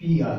PR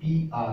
PR,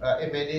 MNA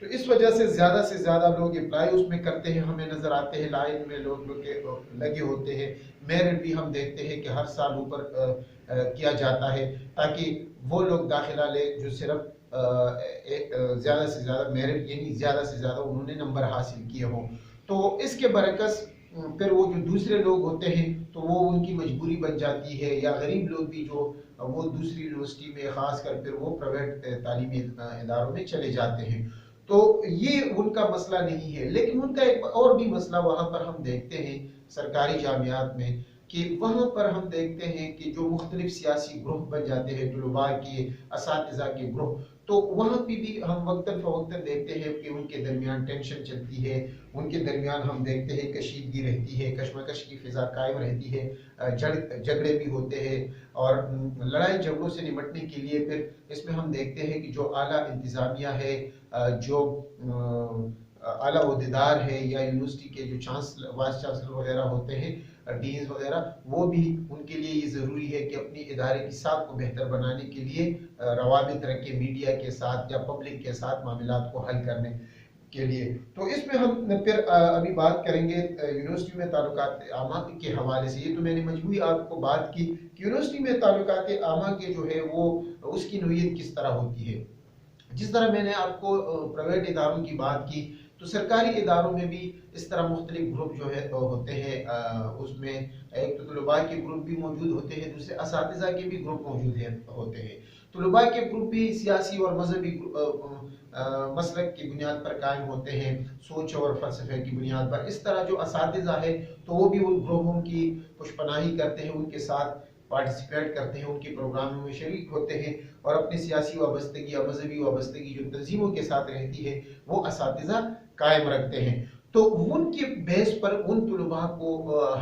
تو اس وجہ سے زیادہ لوگ اپلائی اس میں کرتے ہیں، ہمیں نظر آتے ہیں لائن میں لوگ لگے ہوتے ہیں۔ میرٹ بھی ہم دیکھتے ہیں کہ ہر سال اوپر کیا جاتا ہے تاکہ وہ لوگ داخلہ لے جو صرف زیادہ سے زیادہ میرٹ یعنی زیادہ سے زیادہ انہوں نے نمبر حاصل کیے ہوں۔ تو اس کے برعکس پھر وہ جو دوسرے لوگ ہوتے ہیں تو وہ ان کی مجبوری بن جاتی ہے، یا غریب لوگ بھی جو وہ دوسری یونیورسٹی میں خاص کر پھر وہ پرائیویٹ تعلیمی اداروں میں چلے جاتے ہیں۔ تو یہ ان کا مسئلہ نہیں ہے، لیکن ان کا ایک اور بھی مسئلہ وہاں پر ہم دیکھتے ہیں سرکاری جامعات میں کہ وہاں پر ہم دیکھتے ہیں کہ جو مختلف سیاسی گروہ بن جاتے ہیں، طلباء کے، اساتذہ کے گروہ، تو وہاں پہ بھی ہم وقتاً فوقتاً دیکھتے ہیں کہ ان کے درمیان ٹینشن چلتی ہے، ان کے درمیان ہم دیکھتے ہیں کشیدگی رہتی ہے، کشمکش کی فضا قائم رہتی ہے، جھگڑے بھی ہوتے ہیں، اور لڑائی جھگڑوں سے نمٹنے کے لیے پھر اس میں ہم دیکھتے ہیں کہ جو اعلیٰ انتظامیہ ہے، جو اعلیٰ عہدیدار ہے، یا یونیورسٹی کے جو وائس چانسلر وغیرہ ہوتے ہیں، ڈینز وغیرہ، وہ بھی ان کے لیے یہ ضروری ہے کہ اپنی ادارے کی ساکھ کو بہتر بنانے کے لیے روابط رکھے میڈیا کے ساتھ یا پبلک کے ساتھ معاملات کو حل کرنے کے لیے۔ تو اس میں ہم پھر ابھی بات کریں گے یونیورسٹی میں تعلقات عامہ کے حوالے سے۔ یہ تو میں نے مجموعی آپ کو بات کی کہ یونیورسٹی میں تعلقات عامہ کے جو ہے وہ اس کی نوعیت کس طرح ہوتی ہے۔ جس طرح میں نے آپ کو پرائیویٹ اداروں کی بات کی، تو سرکاری اداروں میں بھی اس طرح مختلف گروپ جو ہے ہوتے ہیں، اس میں ایک تو طلباء کے گروپ بھی موجود ہوتے ہیں، دوسرے اساتذہ کے بھی گروپ موجود ہوتے ہیں۔ طلباء کے گروپ بھی سیاسی اور مذہبی مسلک کی بنیاد پر قائم ہوتے ہیں، سوچ اور فلسفے کی بنیاد پر۔ اس طرح جو اساتذہ ہے تو وہ بھی ان گروہوں کی پشپناہی کرتے ہیں، ان کے ساتھ پارٹیسپیٹ کرتے ہیں، ان کے پروگراموں میں شریک ہوتے ہیں، اور اپنی سیاسی وابستگی یا مذہبی وابستگی جو تنظیموں کے ساتھ رہتی ہے وہ اساتذہ قائم رکھتے ہیں۔ تو ان کے بیس پر ان طلباء کو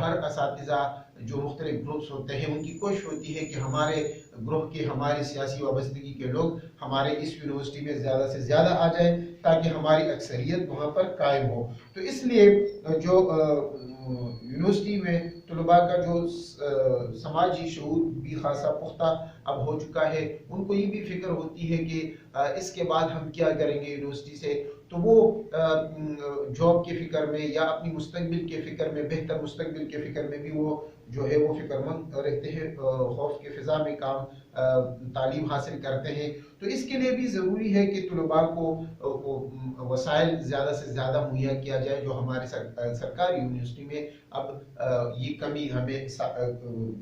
ہر اساتذہ جو مختلف گروپس ہوتے ہیں ان کی کوشش ہوتی ہے کہ ہمارے گروہ کے، ہماری سیاسی وابستگی کے لوگ ہمارے اس یونیورسٹی میں زیادہ سے زیادہ آ جائیں تاکہ ہماری اکثریت وہاں پر قائم ہو۔ تو اس لیے جو یونیورسٹی میں طلباء کا جو سماجی شعور بھی خاصا پختہ اب ہو چکا ہے، ان کو یہ بھی فکر ہوتی ہے کہ اس کے بعد ہم کیا کریں گے یونیورسٹی سے، تو وہ جاب کے فکر میں یا اپنی مستقبل کے فکر میں، بہتر مستقبل کے فکر میں بھی وہ جو ہے وہ فکر مند رہتے ہیں، خوف کے فضا میں تعلیم حاصل کرتے ہیں۔ تو اس کے لیے بھی ضروری ہے کہ طلباء کو وسائل زیادہ سے زیادہ مہیا کیا جائے، جو ہمارے سرکاری یونیورسٹی میں اب یہ کمی ہمیں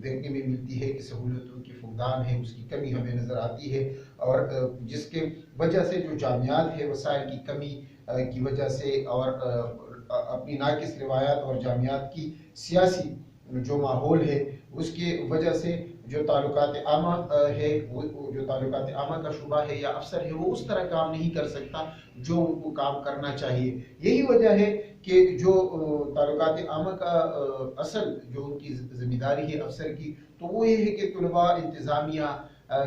دیکھنے میں ملتی ہے کہ سہولتوں کی فقدان ہے، اس کی کمی ہمیں نظر آتی ہے، اور جس کے وجہ سے جو جامعات ہے وسائل کی کمی کی وجہ سے، اور اپنی ناقص روایات اور جامعات کی سیاسی جو ماحول ہے اس کی وجہ سے جو تعلقات عامہ ہے، جو تعلقات عامہ کا شعبہ ہے یا افسر ہے، وہ اس طرح کام نہیں کر سکتا جو ان کو کام کرنا چاہیے۔ یہی وجہ ہے کہ جو تعلقات عامہ کا اصل جو ان کی ذمہ داری ہے افسر کی، تو وہ یہ ہے کہ طلباء انتظامیہ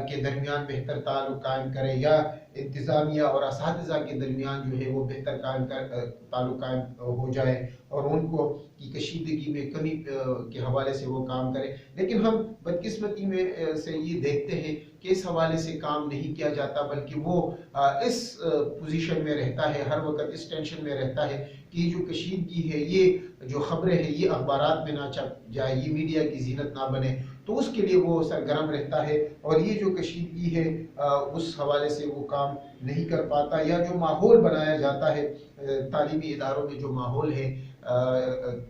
کے درمیان بہتر تعلق قائم کرے، یا انتظامیہ اور اساتذہ کے درمیان جو ہے وہ بہتر تعلق قائم ہو جائے، اور ان کو کی کشیدگی میں کمی کے حوالے سے وہ کام کرے۔ لیکن ہم بدقسمتی میں سے یہ دیکھتے ہیں کہ اس حوالے سے کام نہیں کیا جاتا، بلکہ وہ اس پوزیشن میں رہتا ہے، ہر وقت اس ٹینشن میں رہتا ہے کہ جو کشیدگی ہے، یہ جو خبریں ہیں یہ اخبارات میں نہ چھپ جائے، یہ میڈیا کی زینت نہ بنے، تو اس کے لیے وہ سرگرم رہتا ہے، اور یہ جو کشیدگی ہے اس حوالے سے وہ کام نہیں کر پاتا، یا جو ماحول بنایا جاتا ہے تعلیمی اداروں میں، جو ماحول ہے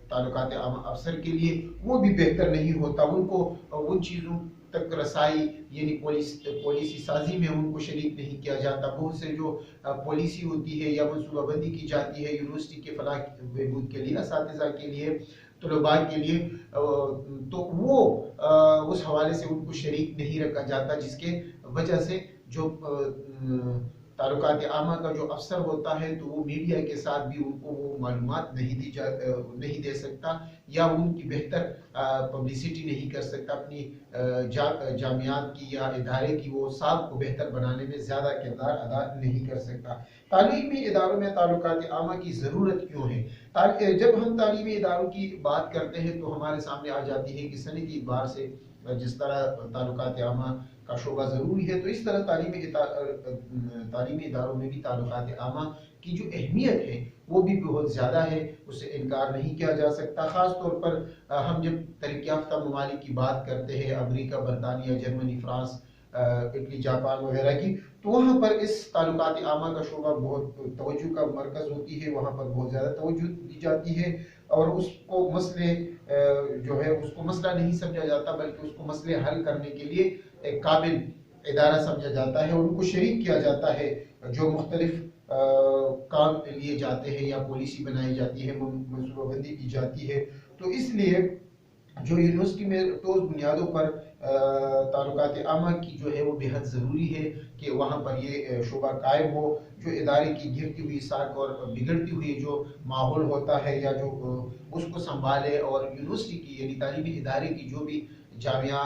تعلقات عامہ افسر کے لیے، وہ بھی بہتر نہیں ہوتا۔ ان کو ان چیزوں تک رسائی یعنی پالیسی سازی میں ان کو شریک نہیں کیا جاتا۔ بہت سے جو پالیسی ہوتی ہے یا منصوبہ بندی کی جاتی ہے یونیورسٹی کے فلاح بہبود کے لیے، اساتذہ کے لیے، طلباء کے لیے، تو وہ اس حوالے سے ان کو شریک نہیں رکھا جاتا، جس کے وجہ سے جو تعلقات عامہ کا جو افسر ہوتا ہے تو وہ میڈیا کے ساتھ بھی ان کو وہ معلومات نہیں دے سکتا، یا ان کی بہتر پبلسٹی نہیں کر سکتا، اپنی جامعات کی یا ادارے کی وہ ساکھ کو بہتر بنانے میں زیادہ کردار ادا نہیں کر سکتا۔ تعلیمی اداروں میں تعلقات عامہ کی ضرورت کیوں ہے؟ جب ہم تعلیمی اداروں کی بات کرتے ہیں تو ہمارے سامنے آ جاتی ہے کہ صنعتی اعتبار سے جس طرح تعلقات عامہ کا شعبہ ضروری ہے. تو اس طرح تعلیمی اداروں میں بھی تعلقات عامہ کی جو اہمیت ہے وہ بھی بہت زیادہ ہے، اس سے انکار نہیں کیا جا سکتا. خاص طور پر ہم جب ترقی یافتہ ممالک کی بات کرتے ہیں، امریکہ، برطانیہ، جرمنی، فرانس، اٹلی، جاپان وغیرہ کی، تو وہاں پر اس تعلقات عامہ کا شعبہ بہت توجہ کا مرکز ہوتی ہے، وہاں پر بہت زیادہ توجہ دی جاتی ہے، اور اس کو مسئلے جو ہے اس کو مسئلہ نہیں سمجھا جاتا، بلکہ اس کو مسئلے حل کرنے کے لیے ایک قابل ادارہ سمجھا جاتا ہے، اور ان کو شریک کیا جاتا ہے جو مختلف کام لیے جاتے ہیں یا پالیسی بنائی جاتی ہے، منصوبہ بندی کی جاتی ہے. تو اس لیے جو یونیورسٹی میں ٹھوس بنیادوں پر تعلقات عامہ کی جو ہے وہ بے حد ضروری ہے کہ وہاں پر یہ شعبہ قائم ہو. جو ادارے کی گرتی ہوئی ساکھ اور بگڑتی ہوئی جو ماحول ہوتا ہے یا جو اس کو سنبھالے، اور یونیورسٹی کی یعنی تعلیمی ادارے کی جو بھی جامعہ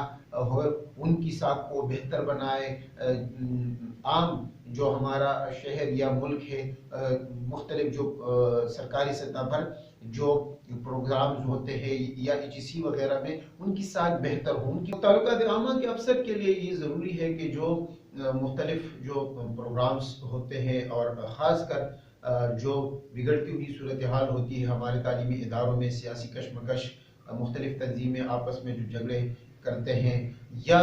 ہو ان کی ساکھ کو بہتر بنائے. عام جو ہمارا شہر یا ملک ہے، مختلف جو سرکاری سطح پر جو پروگرامز ہوتے ہیں یا EGC وغیرہ میں ان کی ساکھ بہتر ہو. ان کی تعلقات عامہ کے افسر کے لیے یہ ضروری ہے کہ جو مختلف جو پروگرامز ہوتے ہیں، اور خاص کر جو بگڑتی ہوئی صورتحال ہوتی ہے ہمارے تعلیمی اداروں میں، سیاسی کشمکش، مختلف تنظیمیں آپس میں جو جھگڑے کرتے ہیں، یا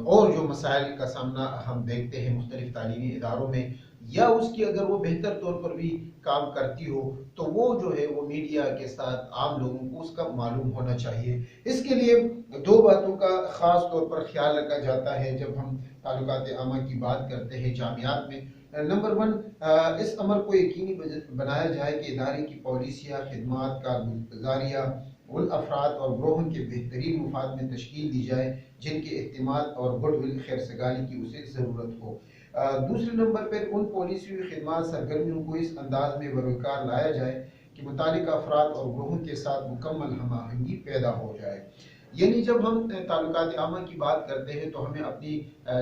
اور جو مسائل کا سامنا ہم دیکھتے ہیں مختلف تعلیمی اداروں میں، یا اس کی اگر وہ بہتر طور پر بھی کام کرتی ہو تو وہ جو ہے وہ میڈیا کے ساتھ عام لوگوں کو اس کا معلوم ہونا چاہیے. اس کے لیے دو باتوں کا خاص طور پر خیال رکھا جاتا ہے جب ہم تعلقات عامہ کی بات کرتے ہیں جامعات میں. نمبر 1، اس عمل کو یقینی بنایا جائے کہ ادارے کی پالیسیاں، خدمات، کارگزاریاں ان افراد اور گروہوں کے بہترین مفاد میں تشکیل دی جائے جن کے اعتماد اور گڈ ول، خیر سگالی کی اسے ضرورت ہو. دوسرے نمبر پر ان پالیسیوں، خدمات، سرگرمیوں کو اس انداز میں بروکار لایا جائے کہ متعلقہ افراد اور گروہوں کے ساتھ مکمل ہم آہنگی پیدا ہو جائے. یعنی جب ہم تعلقات عامہ کی بات کرتے ہیں تو ہمیں اپنی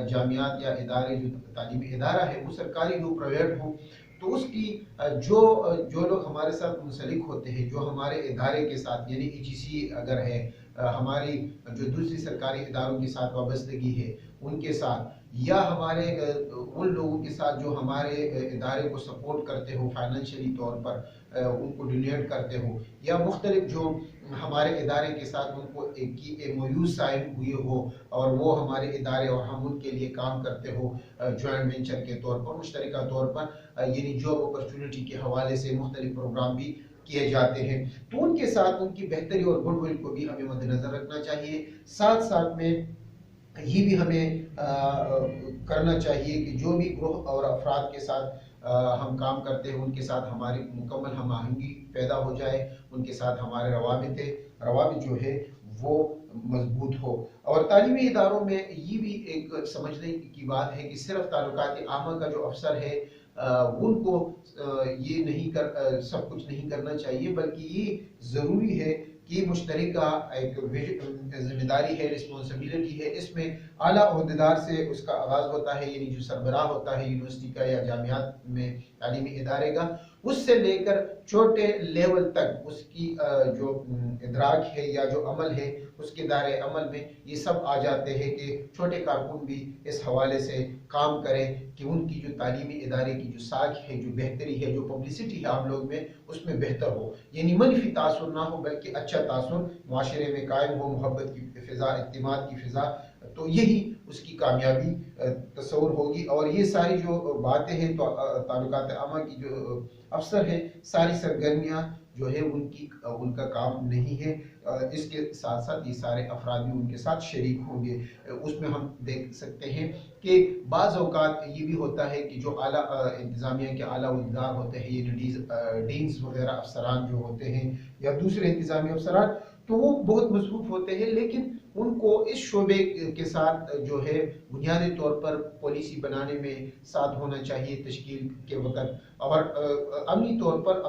جامعات یا ادارے، جو تعلیمی ادارہ ہے وہ سرکاری ہو، پرائیویٹ ہو، تو اس کی جو لوگ ہمارے ساتھ منسلک ہوتے ہیں، جو ہمارے ادارے کے ساتھ یعنی EGC اگر ہے، ہماری جو دوسری سرکاری اداروں کے ساتھ وابستگی ہے ان کے ساتھ، یا ہمارے ان لوگوں کے ساتھ جو ہمارے ادارے کو سپورٹ کرتے ہو فائنینشلی طور پر، ان کو ڈونیٹ کرتے ہو، یا مختلف جو ہمارے ادارے کے ساتھ ان کو ایک MOU سائن ہوئے ہو اور وہ ہمارے ادارے اور ہم ان کے لیے کام کرتے ہو جوائنٹ وینچر کے طور پر، مشترکہ طور پر، یعنی جاب اپرچونٹی کے حوالے سے مختلف پروگرام بھی کیے جاتے ہیں، تو ان کے ساتھ ان کی بہتری اور گڈ ول کو بھی ہمیں مد نظر رکھنا چاہیے. ساتھ ساتھ میں یہ بھی ہمیں کرنا چاہیے کہ جو بھی گروہ اور افراد کے ساتھ ہم کام کرتے ہیں ان کے ساتھ ہماری مکمل ہم آہنگی پیدا ہو جائے، ان کے ساتھ ہمارے روابط جو ہے وہ مضبوط ہو. اور تعلیمی اداروں میں یہ بھی ایک سمجھنے کی بات ہے کہ صرف تعلقات عامہ کا جو افسر ہے ان کو یہ نہیں سب کچھ نہیں کرنا چاہیے، بلکہ یہ ضروری ہے کہ مشترکہ ایک ذمہ داری ہے، رسپانسبلٹی ہے. اس میں اعلیٰ عہدیدار سے اس کا آغاز ہوتا ہے، یعنی جو سربراہ ہوتا ہے یونیورسٹی کا یا جامعات میں تعلیمی ادارے کا، اس سے لے کر چھوٹے لیول تک اس کی جو ادراک ہے یا جو عمل ہے اس کے دائرے عمل میں یہ سب آ جاتے ہیں کہ چھوٹے کارکن بھی اس حوالے سے کام کریں کہ ان کی جو تعلیمی ادارے کی جو ساکھ ہے، جو بہتری ہے، جو پبلسٹی ہے عام لوگ میں، اس میں بہتر ہو. یعنی منفی تاثر نہ ہو بلکہ اچھا تاثر معاشرے میں قائم ہو، محبت کی فضا، اعتماد کی فضا. تو یہی اس کی کامیابی تصور ہوگی. اور یہ ساری جو باتیں ہیں تو تعلقات عامہ کی جو افسر ہے، ساری سرگرمیاں جو ہے ان کا کام نہیں ہے. اس کے ساتھ ساتھ یہ سارے افراد بھی ان کے ساتھ شریک ہوں گے. اس میں ہم دیکھ سکتے ہیں کہ بعض اوقات یہ بھی ہوتا ہے کہ جو اعلیٰ انتظامیہ کے اعلیٰ عہدیدار ہوتے ہیں، یہ ڈینز وغیرہ افسران جو ہوتے ہیں یا دوسرے انتظامی افسران، تو وہ بہت مصروف ہوتے ہیں، لیکن ان کو اس شعبے کے ساتھ جو ہے بنیادی طور پر پالیسی بنانے میں ساتھ ہونا چاہیے تشکیل کے وقت. اور عملی طور پر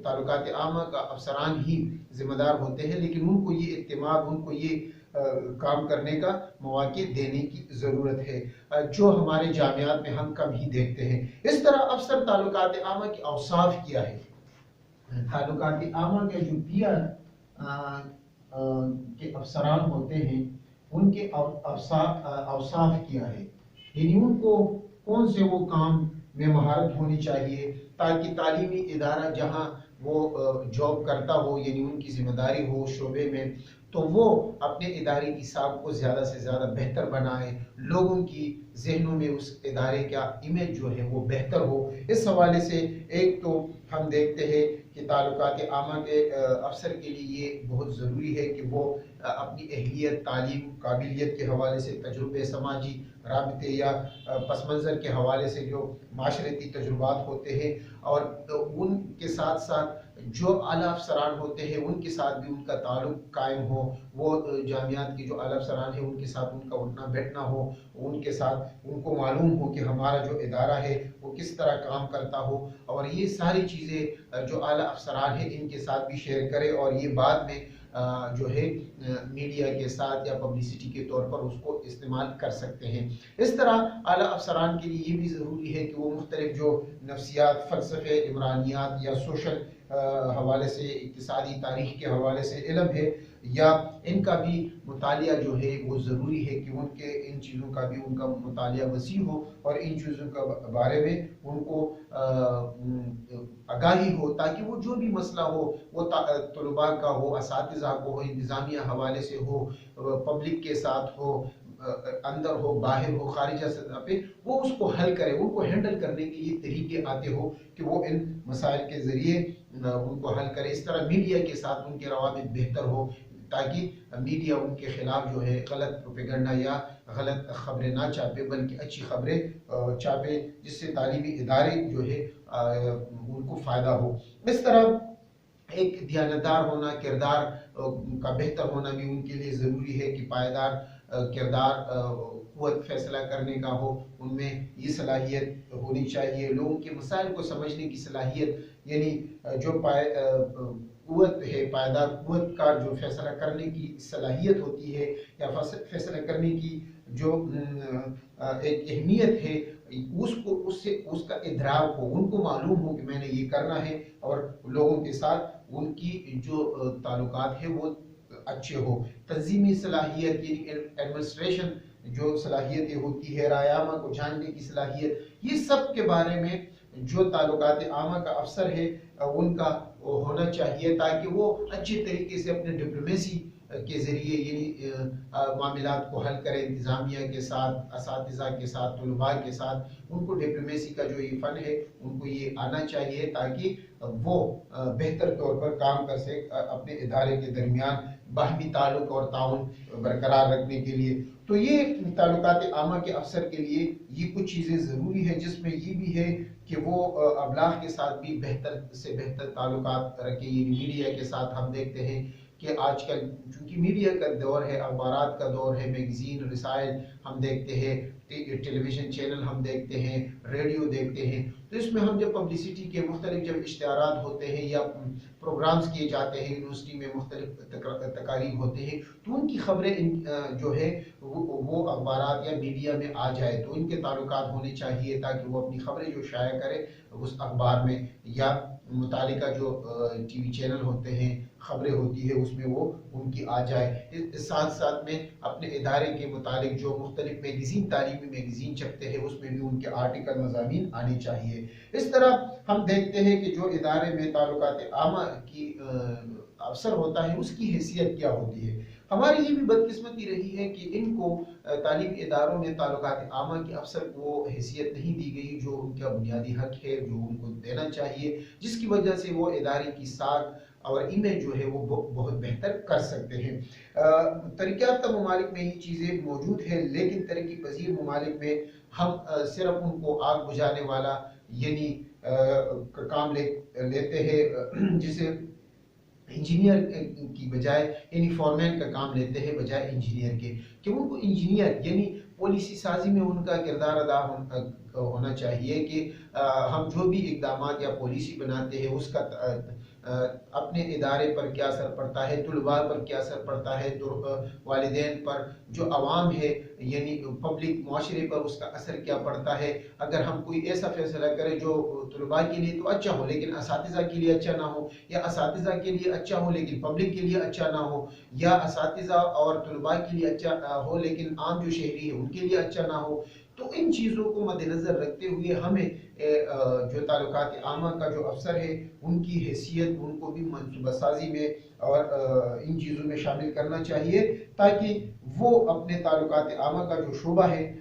تعلقات عامہ کا افسران ہی ذمہ دار ہوتے ہیں، لیکن ان کو یہ اعتماد، ان کو یہ کام کرنے کا مواقع دینے کی ضرورت ہے، جو ہمارے جامعات میں ہم کم ہی دیکھتے ہیں. اس طرح افسر تعلقات عامہ کے اوصاف کیا ہے؟ تعلقات عامہ کے جو PR کے افسران ہوتے ہیں ان کے اوصاف کیا ہے، یعنی ان کو کون سے وہ کام میں مہارت ہونی چاہیے تاکہ تعلیمی ادارہ جہاں وہ جاب کرتا ہو، یعنی ان کی ذمہ داری ہو شعبے میں، تو وہ اپنے ادارے کی ساکھ کو زیادہ سے زیادہ بہتر بنائے، لوگوں کی ذہنوں میں اس ادارے کا امیج جو ہے وہ بہتر ہو۔ اس حوالے سے ایک تو ہم دیکھتے ہیں کہ تعلقات عامہ کے افسر کے لیے یہ بہت ضروری ہے کہ وہ اپنی اہلیت، تعلیم، قابلیت کے حوالے سے، تجربے، سماجی رابطے یا پس منظر کے حوالے سے جو معاشرتی تجربات ہوتے ہیں، اور ان کے ساتھ ساتھ جو اعلیٰ افسران ہوتے ہیں ان کے ساتھ بھی ان کا تعلق قائم ہو، وہ جامعات کے جو اعلیٰ افسران ہیں ان کے ساتھ ان کا اٹھنا بیٹھنا ہو، ان کے ساتھ ان کو معلوم ہو کہ ہمارا جو ادارہ ہے وہ کس طرح کام کرتا ہو، اور یہ ساری چیزیں جو اعلیٰ افسران ہیں ان کے ساتھ بھی شیئر کرے، اور یہ بعد میں جو ہے میڈیا کے ساتھ یا پبلسٹی کے طور پر اس کو استعمال کر سکتے ہیں۔ اس طرح اعلیٰ افسران کے لیے یہ بھی ضروری ہے کہ وہ مختلف جو نفسیات، فلسفے، عمرانیات یا سوشل حوالے سے، اقتصادی تاریخ کے حوالے سے علم ہے، یا ان کا بھی مطالعہ جو ہے وہ ضروری ہے کہ ان چیزوں کا بھی ان کا مطالعہ وسیع ہو، اور ان چیزوں کے بارے میں ان کو آگاہی ہو، تاکہ وہ جو بھی مسئلہ ہو وہ طلباء کا ہو، اساتذہ کو ہو، انتظامیہ حوالے سے ہو، پبلک کے ساتھ ہو، اندر ہو، باہر ہو، خارجہ سطح پہ، وہ اس کو حل کرے، ان کو ہینڈل کرنے کے لیے طریقے آتے ہو کہ وہ ان مسائل کے ذریعے ان کو حل کرے۔ اس طرح میڈیا کے ساتھ ان کے روابط بہتر ہو، تاکہ میڈیا ان کے خلاف جو ہے غلط پروپیگنڈا یا غلط خبریں نہ چھاپے، بلکہ اچھی خبریں چھاپے، جس سے تعلیمی ادارے جو ہے ان کو فائدہ ہو۔ اس طرح ایک دیانتدار ہونا، کردار کا بہتر ہونا بھی ان کے لیے ضروری ہے کہ پائیدار کردار، قوت فیصلہ کرنے کا ہو، ان میں یہ صلاحیت ہونی چاہیے، لوگوں کے مسائل کو سمجھنے کی صلاحیت، یعنی جو قوت ہے، پائیدار قوت کا جو فیصلہ کرنے کی صلاحیت ہوتی ہے، یا فیصلہ کرنے کی جو ایک اہمیت ہے، اس کا ادراک ہو، ان کو معلوم ہو کہ میں نے یہ کرنا ہے، اور لوگوں کے ساتھ ان کی جو تعلقات ہے وہ اچھے ہو۔ تنظیمی صلاحیت، یعنی ایڈمنسٹریشن جو صلاحیتیں ہوتی ہے، رائے عامہ کو جاننے کی صلاحیت، یہ سب کے بارے میں جو تعلقات عامہ کا افسر ہے ان کا ہونا چاہیے، تاکہ وہ اچھے طریقے سے اپنے ڈپلومیسی کے ذریعے یعنی معاملات کو حل کرے، انتظامیہ کے ساتھ، اساتذہ کے ساتھ، طلباء کے ساتھ، ان کو ڈپلومیسی کا جو یہ فن ہے ان کو یہ آنا چاہیے، تاکہ وہ بہتر طور پر کام کر سکے اپنے ادارے کے درمیان باہمی تعلق اور تعاون برقرار رکھنے کے لیے۔ تو یہ تعلقات عامہ کے افسر کے لیے یہ کچھ چیزیں ضروری ہے، جس میں یہ بھی ہے کہ وہ ابلاغ کے ساتھ بھی بہتر سے بہتر تعلقات رکھیں، یعنی میڈیا کے ساتھ۔ ہم دیکھتے ہیں کہ آج کل چونکہ میڈیا کا دور ہے، اخبارات کا دور ہے، میگزین، رسائل ہم دیکھتے ہیں، ٹیلی ویژن چینل ہم دیکھتے ہیں، ریڈیو دیکھتے ہیں، تو اس میں ہم جب پبلسٹی کے مختلف جب اشتہارات ہوتے ہیں یا پروگرامز کیے جاتے ہیں، یونیورسٹی میں مختلف تقاریب ہوتے ہیں، تو ان کی خبریں جو ہے وہ اخبارات یا میڈیا میں آ جائے، تو ان کے تعلقات ہونے چاہیے، تاکہ وہ اپنی خبریں جو شائع کرے اس اخبار میں، یا متعلقہ جو ٹی وی چینل ہوتے ہیں، خبریں ہوتی ہے، اس میں وہ ان کی آ جائے۔ ساتھ ساتھ میں اپنے ادارے کے متعلق جو مختلف میگزین، تعلیمی میگزین چھپتے ہیں، اس میں بھی ان کے آرٹیکل، مضامین آنے چاہیے۔ اس طرح ہم دیکھتے ہیں کہ جو ادارے میں تعلقات عامہ کی افسر ہوتا ہے اس کی حیثیت کیا ہوتی ہے۔ ہماری یہ بھی بدقسمتی رہی ہے کہ ان کو تعلیمی اداروں میں تعلقات عامہ کے افسر کو حیثیت نہیں دی گئی جو ان کا بنیادی حق ہے، جو ان کو دینا چاہیے، جس کی وجہ سے وہ ادارے کی ساکھ اور امیج جو ہے وہ بہت بہتر کر سکتے ہیں۔ ترقی یافتہ ممالک میں یہ چیزیں موجود ہیں، لیکن ترقی پذیر ممالک میں ہم صرف ان کو آگ بجھانے والا یعنی کام لیتے ہیں، جسے انجینئر کی بجائے، یعنی فورمین کا کام لیتے ہیں بجائے انجینئر کے، کہ ان کو انجینئر یعنی پالیسی سازی میں ان کا کردار ادا ہونا چاہیے، کہ ہم جو بھی اقدامات یا پالیسی بناتے ہیں اس کا اپنے ادارے پر کیا اثر پڑتا ہے، طلباء پر کیا اثر پڑتا ہے، والدین پر، جو عوام ہے یعنی پبلک معاشرے پر اس کا اثر کیا پڑتا ہے۔ اگر ہم کوئی ایسا فیصلہ کریں جو طلباء کے لیے تو اچھا ہو لیکن اساتذہ کے لیے اچھا نہ ہو، یا اساتذہ کے لیے اچھا ہو لیکن پبلک کے لیے اچھا نہ ہو، یا اساتذہ اور طلباء کے لیے اچھا ہو لیکن عام جو شہری ہے ان کے لیے اچھا نہ ہو، تو ان چیزوں کو مد نظر رکھتے ہوئے ہمیں جو تعلقات عامہ کا جو افسر ہے ان کی حیثیت، ان کو بھی منصوبہ سازی میں اور ان چیزوں میں شامل کرنا چاہیے تاکہ وہ اپنے تعلقات عامہ کا جو شعبہ ہے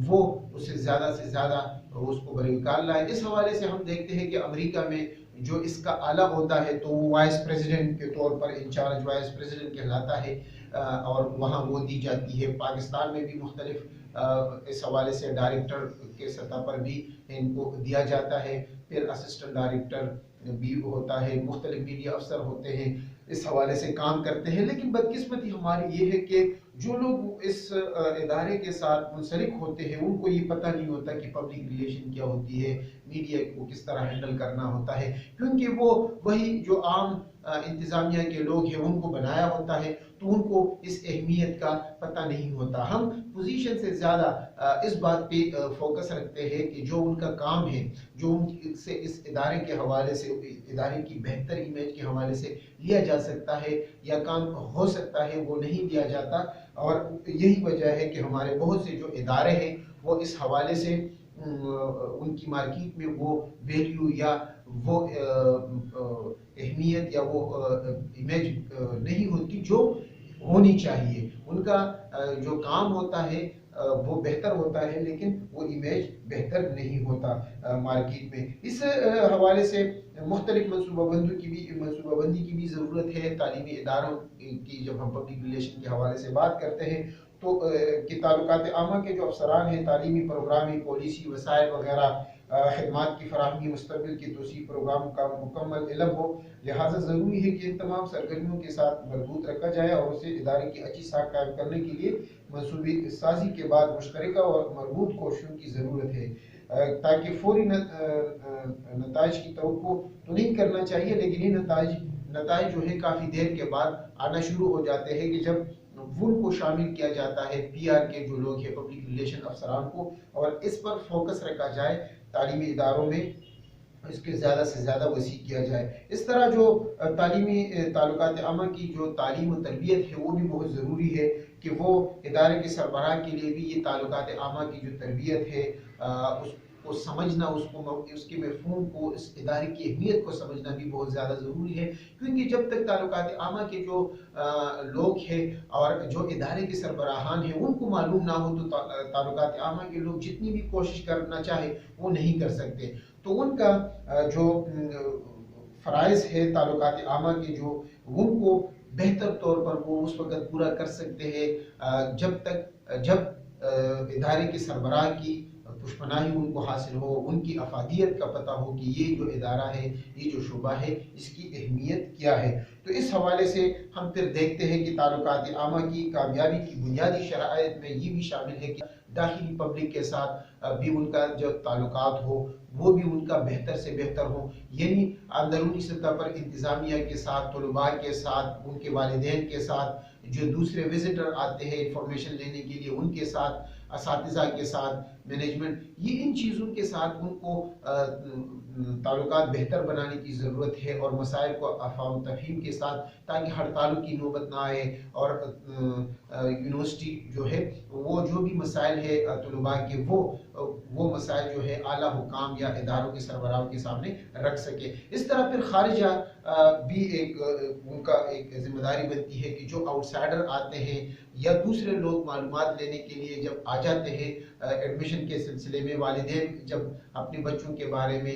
وہ اسے زیادہ سے زیادہ اس کو بروکار لائے۔ اس حوالے سے ہم دیکھتے ہیں کہ امریکہ میں جو اس کا اعلیٰ ہوتا ہے تو وہ وائس پریزیڈنٹ کے طور پر انچارج وائس پریزیڈنٹ کہلاتا ہے اور وہاں وہ دی جاتی ہے۔ پاکستان میں بھی مختلف اس حوالے سے ڈائریکٹر کے سطح پر بھی ان کو دیا جاتا ہے، پھر اسسٹنٹ ڈائریکٹر بھی ہوتا ہے، مختلف میڈیا افسر ہوتے ہیں اس حوالے سے کام کرتے ہیں۔ لیکن بدقسمتی ہماری یہ ہے کہ جو لوگ اس ادارے کے ساتھ منسلک ہوتے ہیں ان کو یہ پتہ نہیں ہوتا کہ پبلک ریلیشن کیا ہوتی ہے، میڈیا کو کس طرح ہینڈل کرنا ہوتا ہے، کیونکہ وہی جو عام انتظامیہ کے لوگ ہیں ان کو بنایا ہوتا ہے تو ان کو اس اہمیت کا پتہ نہیں ہوتا۔ ہم پوزیشن سے زیادہ اس بات پہ فوکس رکھتے ہیں کہ جو ان کا کام ہے، جو ان سے اس ادارے کے حوالے سے، ادارے کی بہتر امیج کے حوالے سے لیا جا سکتا ہے یا کام ہو سکتا ہے، وہ نہیں لیا جاتا، اور یہی وجہ ہے کہ ہمارے بہت سے جو ادارے ہیں وہ اس حوالے سے ان کی مارکیٹ میں وہ ویلیو یا وہ اہمیت یا وہ امیج نہیں ہوتی جو ہونی چاہیے۔ ان کا جو کام ہوتا ہے وہ بہتر ہوتا ہے لیکن وہ امیج بہتر نہیں ہوتا مارکیٹ میں۔ اس حوالے سے مختلف منصوبہ بندی کی بھی ضرورت ہے تعلیمی اداروں کی۔ جب ہم پبلک ریلیشن کے حوالے سے بات کرتے ہیں تو کہ تعلقات عامہ کے جو افسران ہیں، تعلیمی پروگرامی، پالیسی، وسائل وغیرہ، خدمات کی فراہمی، مستقبل کی توسیع پروگرام کا مکمل علم ہو، لہٰذا ضروری ہے کہ ان تمام سرگرمیوں کے ساتھ مربوط رکھا جائے اور اسے ادارے کی اچھی ساکھ قائم کرنے کے لیے منصوبے سازی کے بعد مشترکہ اور مربوط کوششوں کی ضرورت ہے، تاکہ فوری نتائج کی توقع تو نہیں کرنا چاہیے لیکن یہ نتائج جو ہے کافی دیر کے بعد آنا شروع ہو جاتے ہیں کہ جب ان کو شامل کیا جاتا ہے پی آر کے جو لوگ ہیں، پبلک ریلیشن افسران کو، اور اس پر فوکس رکھا جائے تعلیمی اداروں میں، اس کے زیادہ سے زیادہ وسیع کیا جائے۔ اس طرح جو تعلیمی تعلقات عامہ کی جو تعلیم و تربیت ہے وہ بھی بہت ضروری ہے کہ وہ ادارے کے سربراہ کے لیے بھی یہ تعلقات عامہ کی جو تربیت ہے اس کو سمجھنا، اس کے مفہوم کو، اس ادارے کی اہمیت کو سمجھنا بھی بہت زیادہ ضروری ہے، کیونکہ جب تک تعلقات عامہ کے جو لوگ ہیں اور جو ادارے کے سربراہان ہیں ان کو معلوم نہ ہو تو تعلقات عامہ کے لوگ جتنی بھی کوشش کرنا چاہے وہ نہیں کر سکتے۔ تو ان کا جو فرائض ہے تعلقات عامہ کے جو ان کو بہتر طور پر وہ اس وقت پورا کر سکتے ہیں جب ادارے کے سربراہ کی پشپناہی ان کو حاصل ہو، ان کی افادیت کا پتہ ہو کہ یہ جو ادارہ ہے، یہ جو شعبہ ہے، اس کی اہمیت کیا ہے۔ تو اس حوالے سے ہم پھر دیکھتے ہیں کہ تعلقات عامہ کی کامیابی کی بنیادی شرائط میں یہ بھی شامل ہے کہ داخلی پبلک کے ساتھ بھی ان کا جو تعلقات ہو وہ بھی ان کا بہتر سے بہتر ہو، یعنی اندرونی سطح پر انتظامیہ کے ساتھ، طلباء کے ساتھ، ان کے والدین کے ساتھ، جو دوسرے وزٹر آتے ہیں انفارمیشن لینے کے لیے ان کے ساتھ، اساتذہ کے ساتھ، مینجمنٹ، یہ ان چیزوں کے ساتھ ان کو تعلقات بہتر بنانے کی ضرورت ہے، اور مسائل کو افہام و تفہیم کے ساتھ، تاکہ ہڑتالوں کی نوبت نہ آئے، اور یونیورسٹی جو ہے وہ جو بھی مسائل ہے طلباء کے وہ مسائل جو ہے اعلیٰ حکام یا اداروں کے سربراہوں کے سامنے رکھ سکے۔ اس طرح پھر خارجہ بھی ان کا ایک ذمہ داری بنتی ہے کہ جو آؤٹ سائڈر آتے ہیں یا دوسرے لوگ معلومات لینے کے لیے جب آ جاتے ہیں ایڈمیشن کے سلسلے میں، والدین جب اپنے بچوں کے بارے میں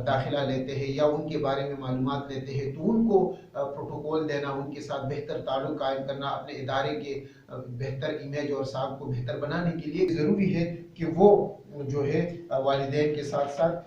داخلہ لیتے ہیں یا ان کے بارے میں معلومات لیتے ہیں تو ان کو پروٹوکول دینا، ان کے ساتھ بہتر تعلق قائم کرنا، اپنے ادارے کے بہتر امیج اور ساکھ کو بہتر بنانے کے لیے ضروری ہے کہ وہ جو ہے والدین کے ساتھ ساتھ